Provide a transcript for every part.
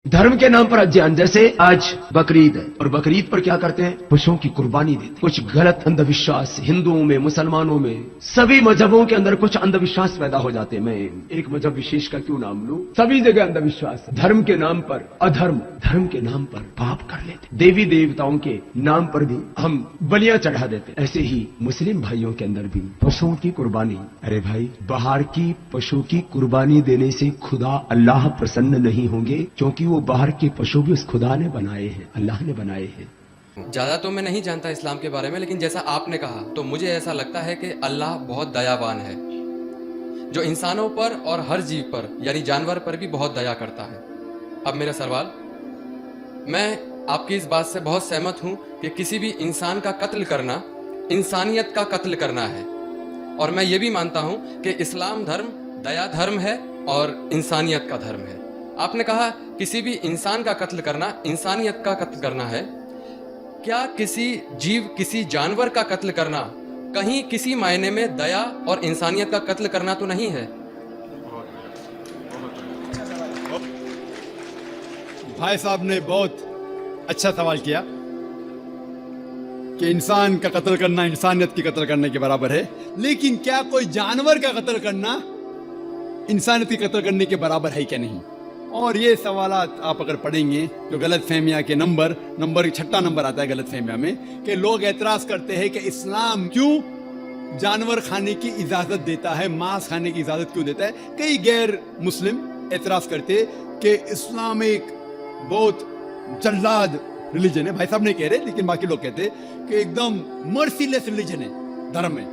धर्म के नाम पर अध्ययन, जैसे आज बकरीद है और बकरीद पर क्या करते हैं, पशुओं की कुर्बानी देते हैं। कुछ गलत अंधविश्वास हिंदुओं में, मुसलमानों में, सभी मजहबों के अंदर कुछ अंधविश्वास पैदा हो जाते हैं। मैं एक मजहब विशेष का क्यों नाम लूं, सभी जगह अंधविश्वास। धर्म के नाम पर अधर्म, धर्म के नाम पर पाप कर लेते, देवी देवताओं के नाम पर भी हम बलियां चढ़ा देते। ऐसे ही मुस्लिम भाइयों के अंदर भी पशुओं की कुर्बानी। अरे भाई, बाहर की पशु की कुर्बानी देने से खुदा अल्लाह प्रसन्न नहीं होंगे, क्योंकि वो बाहर के पशु भी उस खुदा ने बनाए हैं, अल्लाह ने बनाए हैं। ज़्यादा तो मैं नहीं जानता इस्लाम के बारे में, लेकिन जैसा आपने कहा तो मुझे ऐसा लगता है कि अल्लाह बहुत दयावान है, जो इंसानों पर और हर जीव पर यानी जानवर पर भी बहुत दया करता है। अब मेरा सवाल, मैं आपकी इस बात से बहुत सहमत हूँ कि किसी भी इंसान का कत्ल करना इंसानियत का कत्ल करना है, और मैं ये भी मानता हूँ कि इस्लाम धर्म दया धर्म है और इंसानियत का धर्म है। आपने कहा किसी भी इंसान का कत्ल करना इंसानियत का कत्ल करना है। क्या किसी जीव, किसी जानवर का कत्ल करना कहीं किसी मायने में दया और इंसानियत का कत्ल करना तो नहीं है? भाई साहब ने बहुत अच्छा सवाल किया कि इंसान का कत्ल करना इंसानियत की कत्ल करने के बराबर है, लेकिन क्या कोई जानवर का कत्ल करना इंसानियत की कत्ल करने के बराबर है क्या नहीं? और ये सवालात आप अगर पढ़ेंगे जो गलत फहमिया के नंबर 6 नंबर आता है गलत फहमिया में, कि लोग एतराज करते हैं कि इस्लाम क्यों जानवर खाने की इजाजत देता है, मांस खाने की इजाजत क्यों देता है। कई गैर मुस्लिम एतराज करते कि इस्लाम एक बहुत जल्लाद रिलीजन है। भाई साहब नहीं कह रहे, लेकिन बाकी लोग कहते कि एकदम मर्सीलेस रिलीजन है, धर्म है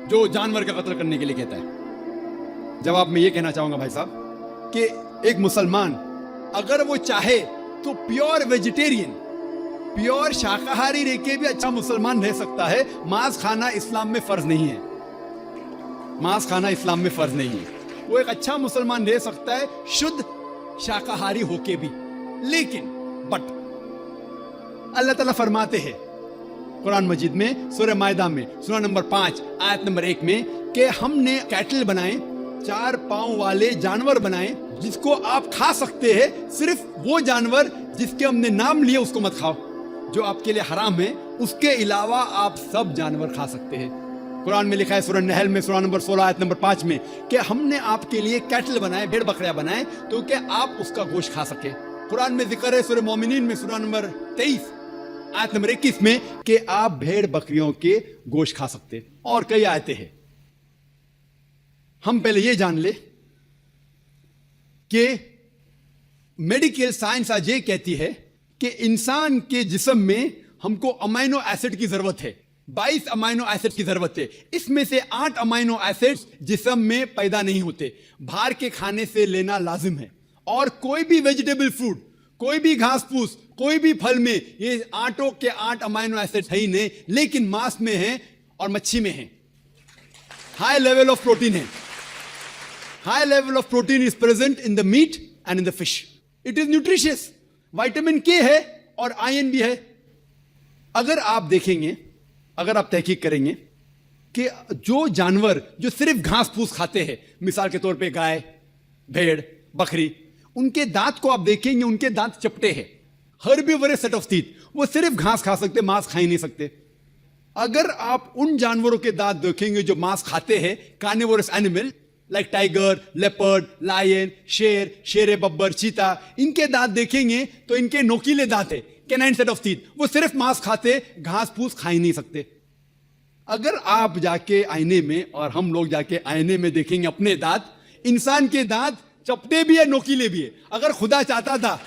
जो जानवर का कत्ल करने के लिए कहता है। जवाब में ये कहना चाहूंगा भाई साहब कि एक मुसलमान अगर वो चाहे तो प्योर वेजिटेरियन, प्योर शाकाहारी रह के भी अच्छा मुसलमान रह सकता है। मांस खाना इस्लाम में फर्ज नहीं है, मांस खाना इस्लाम में फर्ज नहीं है। वो एक अच्छा मुसलमान रह सकता है शुद्ध शाकाहारी होके भी। लेकिन बट अल्लाह ताला फरमाते हैं कुरान मजीद में सूरह मायदा में सूरह नंबर 5 आयत नंबर 1 में कि हमने कैटल बनाए, 4 पांव वाले जानवर बनाए जिसको आप खा सकते हैं। सिर्फ वो जानवर जिसके हमने नाम लिए उसको मत खाओ, जो आपके लिए हराम है। उसके अलावा आप सब जानवर खा सकते हैं। कुरान में लिखा है सूरह नहल में सूरह नंबर 16 आयत नंबर 5 में कि हमने आपके लिए कैटल बनाए, भेड़ बकरियां बनाए, तो कि आप उसका गोश्त खा सके। कुरान में जिक्र है सूरह मोमिनीन में सूरह नंबर 23 आयत नंबर 21 में कि आप भेड़ बकरियों के गोश्त खा सकते। और कई आयतें हैं। हम पहले ये जान ले कि मेडिकल साइंस आज ये कहती है कि इंसान के जिस्म में हमको अमाइनो एसिड की जरूरत है, 22 अमाइनो एसिड की जरूरत है। इसमें से 8 अमाइनो एसिड्स जिस्म में पैदा नहीं होते, बाहर के खाने से लेना लाजिम है। और कोई भी वेजिटेबल फ्रूट, कोई भी घास फूस, कोई भी फल में ये 8 के 8 अमाइनो एसिड है ही नहीं, लेकिन मांस में है और मच्छी में है। हाई लेवल ऑफ प्रोटीन है। High level of protein is present in the meat and in the fish. It is nutritious. Vitamin K है और आयरन भी है। अगर आप देखेंगे, अगर आप तहकीक करेंगे कि जो जानवर जो सिर्फ घास फूस खाते हैं, मिसाल के तौर पे गाय, भेड़, बकरी, उनके दांत को आप देखेंगे, उनके दांत चपटे हैं, हर्बीवोरस सेट ऑफ टीथ। वो सिर्फ घास खा सकते, मांस खा ही नहीं सकते। अगर आप उन जानवरों के दांत देखेंगे जो मांस खाते हैं, carnivorous animal like tiger, leopard, lion, शेर, शेर बब्बर, चीता, इनके दांत देखेंगे तो इनके नोकीले दांत है, कैनाइन सेट ऑफ टीथ। वो सिर्फ मांस खाते, घास फूस खा ही नहीं सकते। अगर आप जाके आईने में और हम लोग जाके आईने में देखेंगे अपने दांत, इंसान के दांत चपटे भी है, नोकीले भी है। अगर खुदा चाहता था,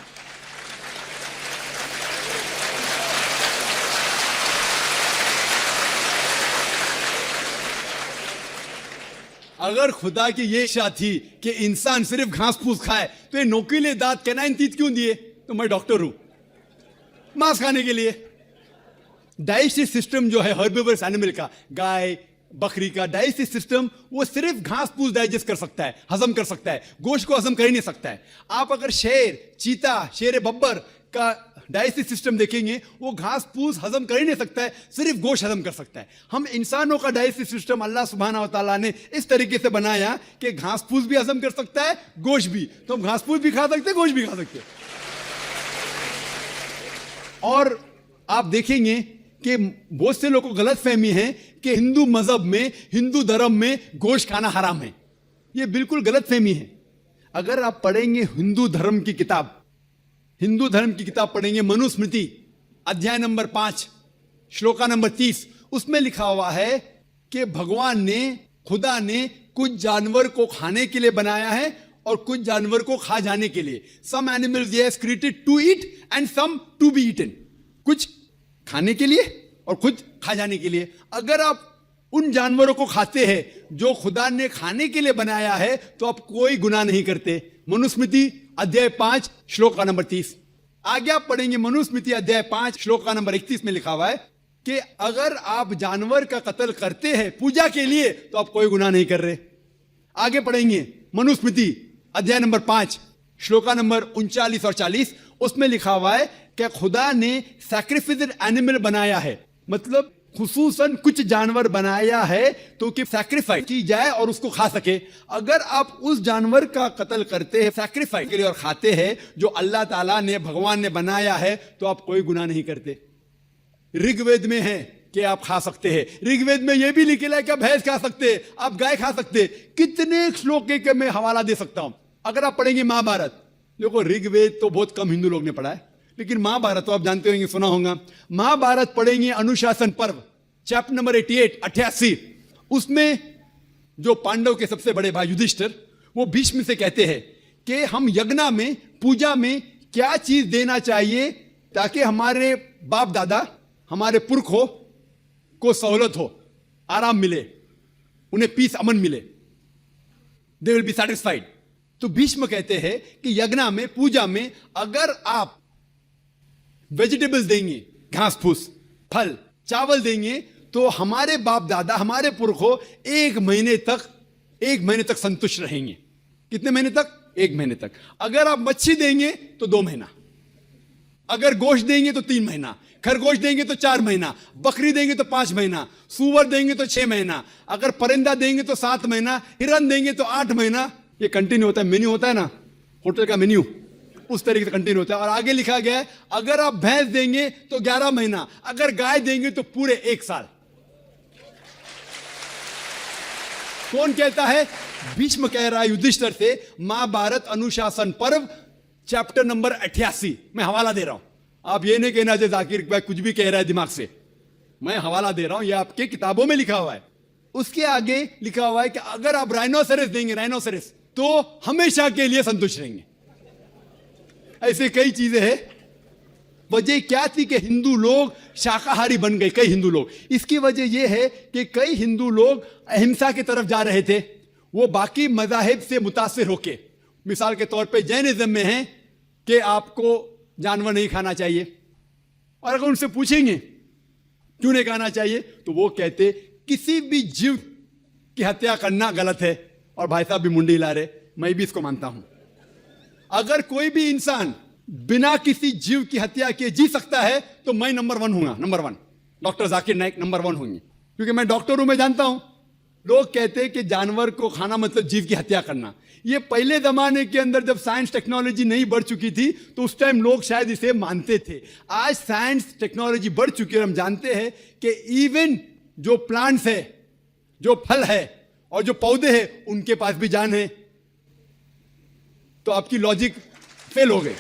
अगर खुदा की ये इच्छा थी कि इंसान सिर्फ घास फूस खाए, तो ये नोकीले दांत कैनाइन टीथ क्यों दिए? तो मैं डॉक्टर हूं, मांस खाने के लिए। डाइजेस्टिव सिस्टम जो है हर्बीवोरस एनिमल का, गाय बकरी का डाइजेस्टिव सिस्टम, वो सिर्फ घास फूस डाइजेस्ट कर सकता है, हजम कर सकता है, गोश्त को हजम कर ही नहीं सकता है। आप अगर शेर, चीता, शेर बब्बर का डाइजेस्टिव सिस्टम देखेंगे, वो घास फूस हजम कर ही नहीं सकता है, सिर्फ गोश्त हजम कर सकता है। हम इंसानों का डाइजेस्टिव सिस्टम अल्लाह सुब्हानहू व तआला ने इस तरीके से बनाया कि घास फूस भी हजम कर सकता है, गोश्त भी। तो हम घास फूस भी खा सकते हैं, गोश्त भी खा सकते हैं। और आप देखेंगे कि बहुत से लोगों को गलत फहमी है कि हिंदू मजहब में, हिंदू धर्म में गोश्त खाना हराम है। यह बिल्कुल गलत फहमी है। अगर आप पढ़ेंगे हिंदू धर्म की किताब पढ़ेंगे, मनुस्मृति अध्याय नंबर 5 श्लोका नंबर 30, उसमें लिखा हुआ है कि भगवान ने, खुदा ने कुछ जानवर को खाने के लिए बनाया है और कुछ जानवर को खा जाने के लिए। Some animals he has created to eat and some to be eaten। कुछ खाने के लिए और कुछ खा जाने के लिए। अगर आप उन जानवरों को खाते हैं जो खुदा ने खाने के लिए बनाया है तो आप कोई गुनाह नहीं करते। मनुस्मृति अध्याय 5 श्लोक नंबर 30। आगे आप पढ़ेंगे मनुस्मृति अध्याय 5 श्लोक नंबर 31 में लिखा हुआ है कि अगर आप जानवर का कत्ल करते हैं पूजा के लिए तो आप कोई गुनाह नहीं कर रहे। आगे पढ़ेंगे मनुस्मृति अध्याय नंबर 5 श्लोका नंबर 39 और 40, उसमें लिखा हुआ है कि खुदा ने सैक्रिफिस्ड एनिमल बनाया है, मतलब खुसूसन कुछ जानवर बनाया है तो कि सैक्रिफाइस की जाए और उसको खा सके। अगर आप उस जानवर का कत्ल करते हैं सैक्रिफाइस के लिए और खाते हैं जो अल्लाह ताला ने, भगवान ने बनाया है, तो आप कोई गुनाह नहीं करते। ऋग्वेद में है कि आप खा सकते हैं। ऋग्वेद में यह भी लिखा है कि आप भैंस खा सकते हैं, आप गाय खा सकते हैं। कितने श्लोक के मैं हवाला दे सकता हूं। अगर आप पढ़ेंगे महाभारत, देखो ऋग्वेद तो बहुत कम हिंदू लोग ने पढ़ा है, लेकिन महाभारत तो आप जानते होंगे, सुना होगा। महाभारत पढ़ेंगे अनुशासन पर्व चैप्टर नंबर 88, उसमें जो पांडव के सबसे बड़े भाई युधिष्ठिर, वो भीष्म से कहते हैं कि हम यज्ञ में, पूजा में क्या चीज देना चाहिए ताकि हमारे बाप दादा, हमारे पुरखों को सहूलत हो, आराम मिले, उन्हें पीस, अमन मिले, दे विल बी सेटिस्फाइड। तो भीष्म कहते हैं कि यज्ञ में, पूजा में अगर आप वेजिटेबल्स देंगे, घास फूस, फल, चावल देंगे तो हमारे बाप दादा, हमारे पुरखों 1 महीने तक संतुष्ट रहेंगे। कितने महीने तक? 1 महीने तक। अगर आप मच्छी देंगे तो 2 महीना, अगर गोश्त देंगे तो 3 महीना, खरगोश देंगे तो 4 महीना, बकरी देंगे तो 5 महीना, सूअर देंगे तो 6 महीना, अगर परिंदा देंगे तो 7 महीना, हिरन देंगे तो 8 महीना। ये कंटिन्यू होता है, मेन्यू होता है ना, होटल का मेन्यू, उस तरीके से कंटिन्यू होता है। और आगे लिखा गया है अगर आप भैंस देंगे तो 11 महीना, अगर गाय देंगे तो पूरे 1 साल। कौन कहता है? भीष्म कह रहा है युधिष्ठिर से। महाभारत अनुशासन पर्व चैप्टर नंबर 88, मैं हवाला दे रहा हूं। आप ये नहीं कहना चाहिए जाकिर भाई कुछ भी कह रहा है दिमाग से, मैं हवाला दे रहा हूं, ये आपके किताबों में लिखा हुआ है। उसके आगे लिखा हुआ है कि अगर आप राइनोसेरस देंगे, राइनोसेरस, तो हमेशा के लिए संतुष्ट रहेंगे। ऐसे कई चीजें हैं। वजह क्या थी कि हिंदू लोग शाकाहारी बन गए, कई हिंदू लोग। इसकी वजह यह है कि कई हिंदू लोग अहिंसा की तरफ जा रहे थे, वो बाकी मजाहिब से मुतासिर होके। मिसाल के तौर पे जैनिज्म में है कि आपको जानवर नहीं खाना चाहिए, और अगर उनसे पूछेंगे क्यों नहीं खाना चाहिए तो वो कहते किसी भी जीव की हत्या करना गलत है। और भाई साहब भी मुंडी हिला रहे, मैं भी इसको मानता हूं। अगर कोई भी इंसान बिना किसी जीव की हत्या किए जी सकता है तो मैं नंबर 1 हूंगा, number 1। Doctor Zakir Naik number 1 होंगे, क्योंकि मैं डॉक्टर हूं, मैं जानता हूं। लोग कहते हैं कि जानवर को खाना मतलब जीव की हत्या करना। ये पहले जमाने के अंदर जब साइंस टेक्नोलॉजी नहीं बढ़ चुकी थी तो उस टाइम लोग शायद इसे मानते थे। आज साइंस टेक्नोलॉजी बढ़ चुकी है, हम जानते हैं कि इवन जो प्लांट्स है, जो फल है और जो पौधे हैं, उनके पास भी जान है। तो आपकी लॉजिक फेल हो गई।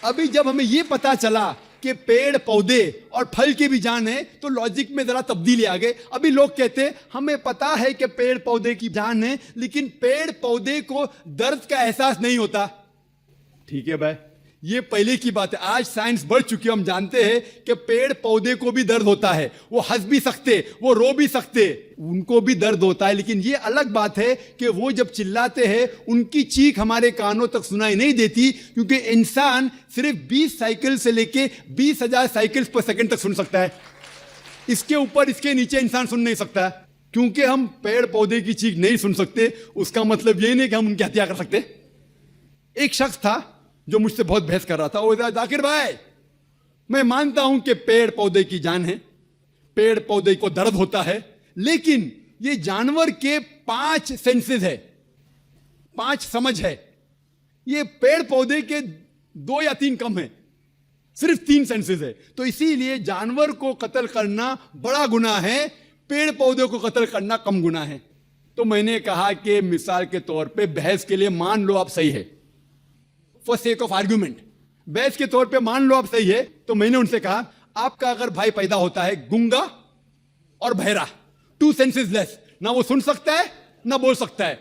अभी जब हमें यह पता चला कि पेड़, पौधे और फल की भी जान है तो लॉजिक में जरा तब्दीली आ गई। अभी लोग कहते हैं हमें पता है कि पेड़ पौधे की जान है, लेकिन पेड़ पौधे को दर्द का एहसास नहीं होता। ठीक है भाई, ये पहले की बात है। आज साइंस बढ़ चुकी है, हम जानते हैं कि पेड़ पौधे को भी दर्द होता है। वो हंस भी सकते, वो रो भी सकते, उनको भी दर्द होता है। लेकिन ये अलग बात है कि वो जब चिल्लाते हैं उनकी चीख हमारे कानों तक सुनाई नहीं देती, क्योंकि इंसान सिर्फ 20 साइकिल से लेके 20,000 साइकिल पर सेकंड तक सुन सकता है। इसके ऊपर, इसके नीचे इंसान सुन नहीं सकता। क्योंकि हम पेड़ पौधे की चीख नहीं सुन सकते, उसका मतलब ये नहीं कि हम उनकी हत्या कर सकते। एक शख्स था जो मुझसे बहुत बहस कर रहा था। वो जाकिर भाई, मैं मानता हूं कि पेड़ पौधे की जान है, पेड़ पौधे को दर्द होता है, लेकिन ये जानवर के 5 सेंसेस है, 5 समझ है, ये पेड़ पौधे के 2 या 3 कम है। सिर्फ 3 सेंसेस है। तो इसीलिए जानवर को कत्ल करना बड़ा गुनाह है, पेड़ पौधे को कत्ल करना कम गुनाह है। तो मैंने कहा कि मिसाल के तौर पे बहस के लिए मान लो आप सही है, फॉर सेक ऑफ आर्ग्यूमेंट, बहस के तौर पे मान लो आप सही है, तो मैंने उनसे कहा आपका अगर भाई पैदा होता है गूंगा और बहरा, 2 सेंसेस लेस, ना वो सुन सकता है ना बोल सकता है,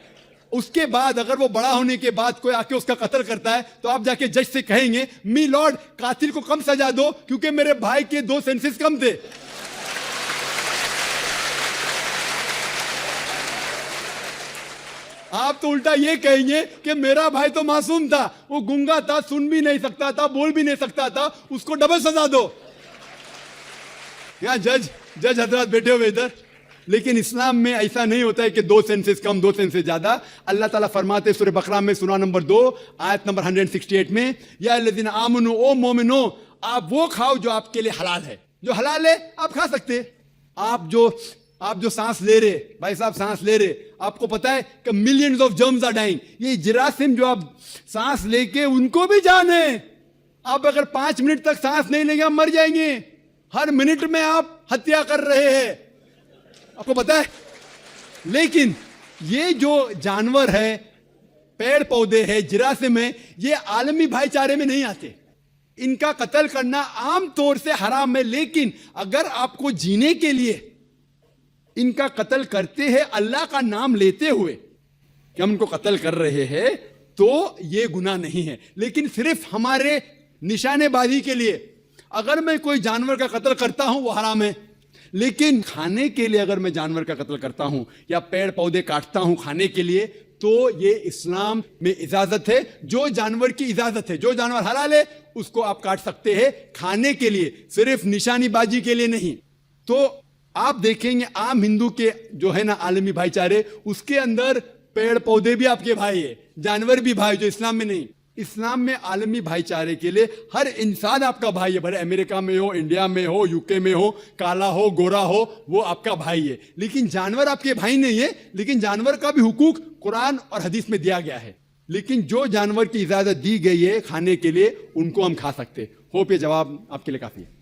उसके बाद अगर वो बड़ा होने के बाद कोई आके उसका कत्ल करता है तो आप जाके जज से कहेंगे मी लॉर्ड कातिल को कम सजा दो क्योंकि मेरे भाई के 2 सेंसेस कम थे। आप तो उल्टा ये कहेंगे कि मेरा भाई तो मासूम था, वो गूंगा था, सुन भी नहीं सकता था, बोल भी नहीं सकता था, उसको डबल सजा दो। यहां जज हजरात बैठे हुए इधर, लेकिन इस्लाम में ऐसा नहीं होता है कि 2 सेंसेस कम 2 सेंसेस ज्यादा। अल्लाह ताला फरमाते सूरह बकरा में सूरा नंबर 2 आयत नंबर 168 में, या अल्लज़ीना आमनू ओ मोमिनो, आप वो खाओ जो आपके लिए हलाल है, जो हलाल है आप खा सकते। आप जो सांस ले रहे भाई साहब, सांस ले रहे, आपको पता है कि millions of germs are dying, ये जरासीम जो आप सांस लेके उनको भी जान है। आप अगर 5 मिनट तक सांस नहीं लेंगे आप मर जाएंगे, हर मिनट में आप हत्या कर रहे हैं, आपको पता है। लेकिन ये जो जानवर है, पेड़ पौधे है, जरासीम है, ये आलमी भाईचारे में नहीं आते, इनका कत्ल करना आम तौर से हराम है। लेकिन अगर आपको जीने के लिए इनका कत्ल करते हैं अल्लाह का नाम लेते हुए कि हम इनको कत्ल कर रहे हैं, तो ये गुनाह नहीं है। लेकिन सिर्फ हमारे निशानेबाजी के लिए अगर मैं कोई जानवर का कत्ल करता हूं वो हराम है, लेकिन खाने के लिए अगर मैं जानवर का कत्ल करता हूं या पेड़ पौधे काटता हूं खाने के लिए, तो ये इस्लाम में इजाजत है। जो जानवर की इजाजत है, जो जानवर हलाल है उसको आप काट सकते हैं खाने के लिए, सिर्फ निशानीबाजी के लिए नहीं। तो आप देखेंगे आम हिंदू के जो है ना आलमी भाईचारे, उसके अंदर पेड़ पौधे भी आपके भाई है, जानवर भी भाई, जो इस्लाम में नहीं। इस्लाम में आलमी भाईचारे के लिए हर इंसान आपका भाई है, भले अमेरिका में हो, इंडिया में हो, यूके में हो, काला हो, गोरा हो, वो आपका भाई है। लेकिन जानवर आपके भाई नहीं है, लेकिन जानवर का भी हुकूक कुरान और हदीस में दिया गया है। लेकिन जो जानवर की इजाजत दी गई है खाने के लिए, उनको हम खा सकते। होप ये जवाब आपके लिए काफी है।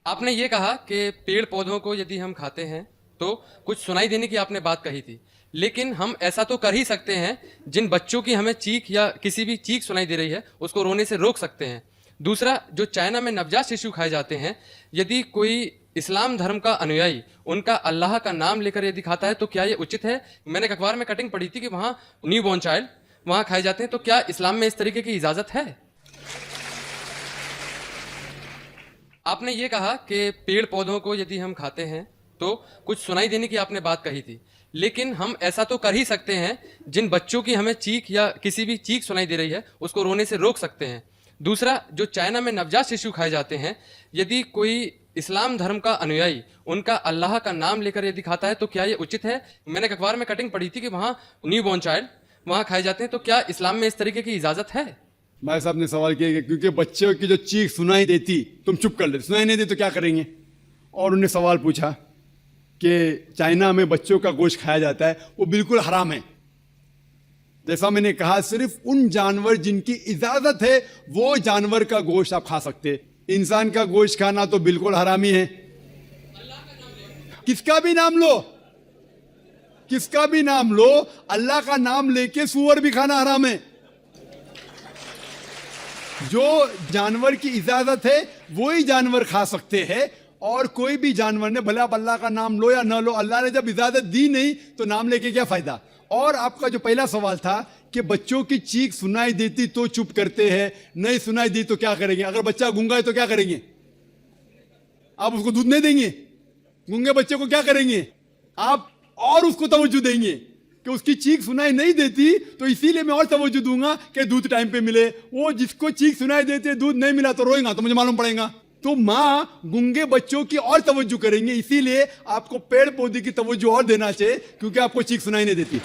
आपने ये कहा कि पेड़ पौधों को यदि हम खाते हैं तो कुछ सुनाई देने की आपने बात कही थी, लेकिन हम ऐसा तो कर ही सकते हैं जिन बच्चों की हमें चीख या किसी भी चीख सुनाई दे रही है उसको रोने से रोक सकते हैं। दूसरा, जो चाइना में नवजात शिशु खाए जाते हैं, यदि कोई इस्लाम धर्म का अनुयायी उनका अल्लाह का नाम लेकर यदि खाता है तो क्या ये उचित है? मैंने एक अखबार में कटिंग पढ़ी थी कि वहाँ न्यू बॉर्न चाइल्ड वहाँ खाए जाते हैं, तो क्या इस्लाम में इस तरीके की इजाज़त है? आपने ये कहा कि पेड़ पौधों को यदि हम खाते हैं तो कुछ सुनाई देने की आपने बात कही थी, लेकिन हम ऐसा तो कर ही सकते हैं जिन बच्चों की हमें चीख या किसी भी चीख सुनाई दे रही है उसको रोने से रोक सकते हैं। दूसरा, जो चाइना में नवजात शिशु खाए जाते हैं, यदि कोई इस्लाम धर्म का अनुयायी उनका अल्लाह का नाम लेकर यदि खाता है तो क्या ये उचित है? मैंने एक अखबार में कटिंग पढ़ी थी कि वहाँ न्यू बॉर्न चाइल्ड वहाँ खाए जाते हैं, तो क्या इस्लाम में इस तरीके की इजाज़त है? भाई साहब ने सवाल किया कि क्योंकि बच्चों की जो चीख सुनाई देती तुम चुप कर लेते, सुनाई नहीं दे तो क्या करेंगे? और उन्हें सवाल पूछा कि चाइना में बच्चों का गोश्त खाया जाता है, वो बिल्कुल हराम है। जैसा मैंने कहा, सिर्फ उन जानवर जिनकी इजाजत है वो जानवर का गोश्त आप खा सकते, इंसान का गोश्त खाना तो बिल्कुल हरामी है। किसका भी नाम लो, किसका भी नाम लो, अल्लाह का नाम लेके सूअर भी खाना हराम है। जो जानवर की इजाजत है वो ही जानवर खा सकते हैं, और कोई भी जानवर ने, भले आप अल्लाह का नाम लो या ना लो, अल्लाह ने जब इजाजत दी नहीं तो नाम लेके क्या फायदा। और आपका जो पहला सवाल था कि बच्चों की चीख सुनाई देती तो चुप करते हैं, नहीं सुनाई दी तो क्या करेंगे? अगर बच्चा गूंगा है तो क्या करेंगे? आप उसको दूध नहीं देंगे? गूंगे बच्चे को क्या करेंगे आप? और उसको तवज्जो देंगे कि उसकी चीख सुनाई नहीं देती तो इसीलिए मैं और तवज्जो दूंगा कि दूध टाइम पे मिले। वो जिसको चीख सुनाई देती है दूध नहीं मिला तो रोएगा, तो मुझे मालूम पड़ेगा। तो माँ गूंगे बच्चों की और तवज्जो करेंगे, इसीलिए आपको पेड़ पौधे की तवज्जो और देना चाहिए, क्योंकि आपको चीख सुनाई नहीं देती।